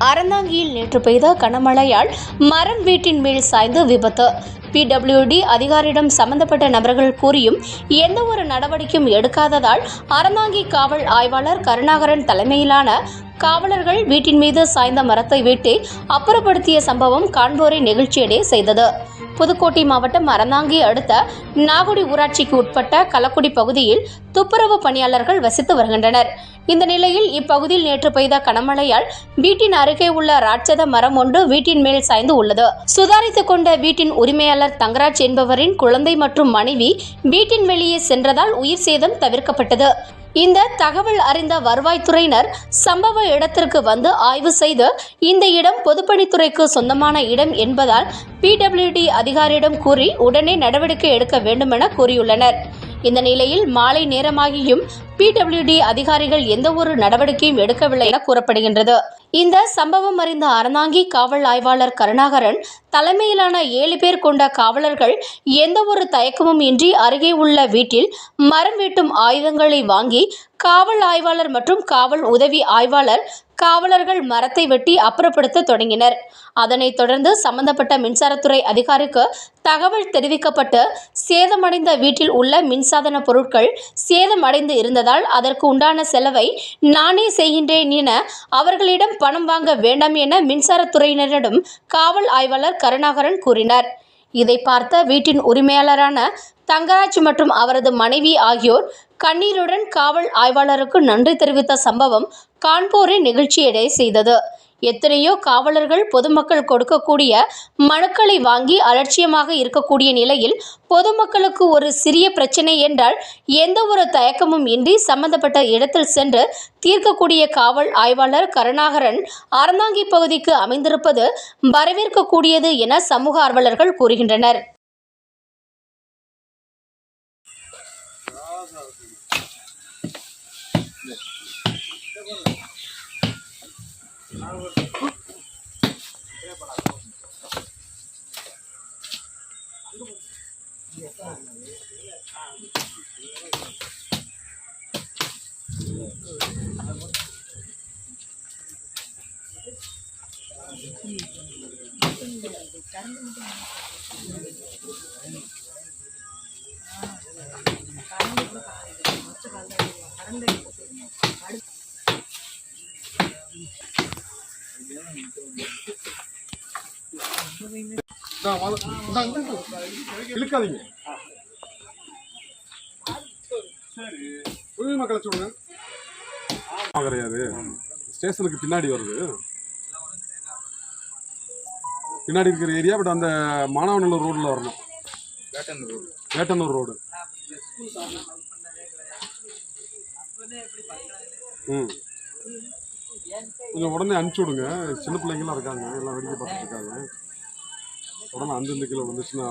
அறந்தாங்கியில் நேற்று பெய்த கனமழையால் மரம் வீட்டின் மேல் சாய்ந்து விபத்து. PWD அதிகாரியிடம் சம்பந்தப்பட்ட நபர்கள் கூறியும் எந்த ஒரு நடவடிக்கையும் எடுக்காததால் அறந்தாங்கி காவல் ஆய்வாளர் கருணாகரன் தலைமையிலான காவலர்கள் வீட்டின் மீது சாய்ந்த மரத்தை வெட்டி அப்புறப்படுத்திய சம்பவம் காண்போரை நெகிழ்ச்சியடைய செய்தது. புதுக்கோட்டை மாவட்டம் அறந்தாங்கி அடுத்த நாகுடி ஊராட்சிக்கு உட்பட்ட கலக்குடி பகுதியில் துப்புரவு பணியாளர்கள் வசித்து வருகின்றனர். இந்த நிலையில் இப்பகுதியில் நேற்று பெய்த கனமழையால் வீட்டின் அருகே உள்ள ராட்சத மரம் ஒன்று வீட்டின் மேல் சாய்ந்து உள்ளது. சுதாரித்துக் கொண்ட வீட்டின் உரிமையாளர் தங்கராஜ் என்பவரின் குழந்தை மற்றும் மனைவி வீட்டின் வெளியே சென்றதால் உயிர் சேதம் தவிர்க்கப்பட்டது. இந்த தகவல் அறிந்த வருவாய்த்துறையினர் சம்பவ இடத்திற்கு வந்து ஆய்வு செய்து இந்த இடம் பொதுப்பணித்துறைக்கு சொந்தமான இடம் என்பதால் PWD அதிகாரியிடம் கூறி உடனே நடவடிக்கை எடுக்க வேண்டுமென கூறியுள்ளனர். இந்த நிலையில் மாலை நேரமாகியும் PWD அதிகாரிகள் எந்த ஒரு நடவடிக்கையும் எடுக்கவில்லை என கூறப்படுகின்றது. இந்த சம்பவம் அறிந்த அறந்தாங்கி காவல் ஆய்வாளர் கருணாகரன் தலைமையிலான 7 பேர் கொண்ட காவலர்கள் எந்த ஒரு தயக்கமும் இன்றி அருகே உள்ள வீட்டில் மரம் வெட்டும் ஆயுதங்களை வாங்கி காவல் ஆய்வாளர் மற்றும் காவல் உதவி ஆய்வாளர் காவலர்கள் மரத்தை வெட்டி அப்புறப்படுத்த தொடங்கினர். அதனைத் தொடர்ந்து சம்பந்தப்பட்ட மின்சாரத்துறை அதிகாரிக்கு தகவல் தெரிவிக்கப்பட்டு சேதமடைந்த வீட்டில் உள்ள மின்சாதன பொருட்கள் சேதமடைந்து இருந்ததால் அதற்கு உண்டான செலவை நானே செய்கின்றேன் என அவர்களிடம் பணம் வாங்க வேண்டாம் என மின்சாரத்துறையினரிடம் காவல் ஆய்வாளர் கருணாகரன் கூறினார். இதை பார்த்த வீட்டின் உரிமையாளரான தங்கராஜ் மற்றும் அவரது மனைவி ஆகியோர் கண்ணீருடன் காவல் ஆய்வாளருக்கு நன்றி தெரிவித்த சம்பவம் காண்போரை நெகிழ்ச்சியடைய செய்தது. எத்தனையோ காவலர்கள் பொதுமக்கள் கொடுக்கக்கூடிய மனுக்களை வாங்கி அலட்சியமாக இருக்கக்கூடிய நிலையில் பொதுமக்களுக்கு ஒரு சிறிய பிரச்சனை என்றால் எந்த ஒரு தயக்கமும் இன்றி சம்பந்தப்பட்ட இடத்தில் சென்று தீர்க்கக்கூடிய காவல் ஆய்வாளர் கருணாகரன் அறந்தாங்கி பகுதிக்கு அமைந்திருப்பது வரவேற்கக்கூடியது என சமூக ஆர்வலர்கள் கூறுகின்றனர். இழுக்காதீங்க. புது மக்களை சொல்லுங்க. கிடையாது, ஸ்டேஷனுக்கு பின்னாடி வருது, பின்னாடி இருக்கிற ஏரியா. பட் அந்த மாணவநல்லூர் ரோட்ல வரணும், வேட்டனூர் ரோடு. கொஞ்சம் உடனே அனுப்பிச்சி விடுங்க. சின்ன பிள்ளைங்களாம் இருக்காங்க, எல்லாம் வேடிக்கை பார்த்துட்டு இருக்காங்க. உடனே அந்த கிலோ வந்துச்சுன்னா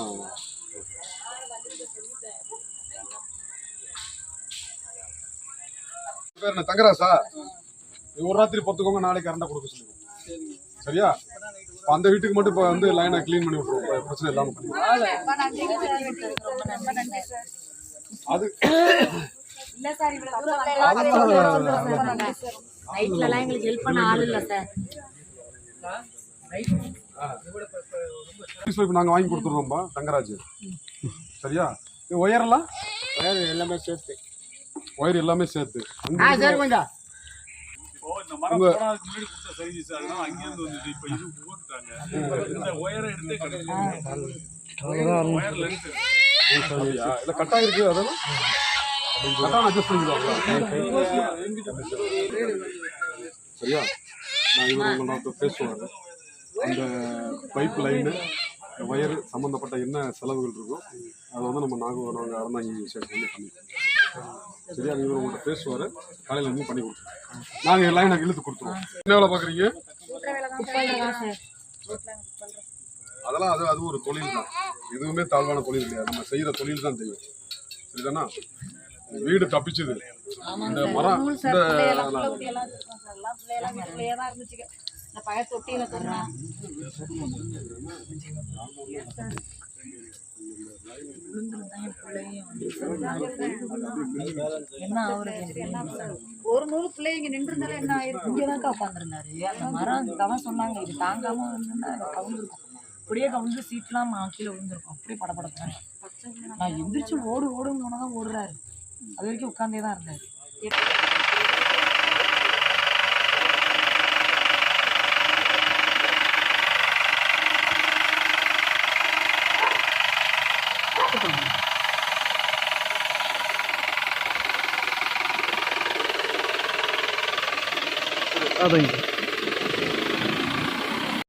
பேர் தங்கராசா, ஒரு ராத்திரி பொறுத்துக்கோங்க, நாளைக்கு கரண்டா கொடுக்க சொல்லுங்க. சரியா? அந்த வீட்டுக்கு மட்டும் இப்போ வந்து லைனை கிளீன் பண்ணி விட்டுருவோம், பிரச்சனை இல்லாமல் பண்ணி. அது நாங்கள் வாங்கி கொடுத்துருவோம்பா தங்கராஜ். சரியா? ஒயரெல்லாம் எல்லாமே சேர்த்து, ஒயர் எல்லாமே சேர்த்து கட்டாக இருக்கு. அதெல்லாம் அட்ஜஸ்ட் பண்ணிக்கலாம். சரியா? நான் இவங்க பேசுவாங்க. அந்த பைப் லைனு ஒயர் சம்மந்தப்பட்ட என்ன செலவுகள் இருக்கோ அதை வந்து நம்ம நாங்கள் அறந்தாங்கி விஷயத்தை வந்து பண்ணிக்கலாம். சரியா? இவர் உங்கள்கிட்ட பேசுவார், காலையில் இருந்து பண்ணி கொடுத்துருவோம். நாங்கள் லைனை இழுத்து கொடுத்துருவோம். என்ன வேலை பார்க்குறீங்க? அதெல்லாம் அது ஒரு தொழில் தான், எதுவுமே தாழ்வான தொழில் கிடையாது. நம்ம செய்கிற தொழில் தான் தெரியும். சரிதானா? வீடு தப்பிச்சுது, இந்த மரம் இந்த என்ன ஆகுறது ஒரு நூறு பிள்ளைங்க நின்றுருந்தாலும் என்ன ஆயிருக்கும்? இங்கதான்க்கா உட்காந்துருந்தாரு. அந்த மரம் தான் சொன்னாங்க, இது தாங்காம வந்து கவுந்துருக்கும். அப்படியே கவுந்து சீட்லாம் கீழே விழுந்திருக்கும். அப்படியே படப்படப்பாங்க. நான் எந்திரிச்சு ஓடுன்னு தான் ஓடுறாரு. அது வரைக்கும் உட்காந்தே தான் இருந்தாரு. அதைங்க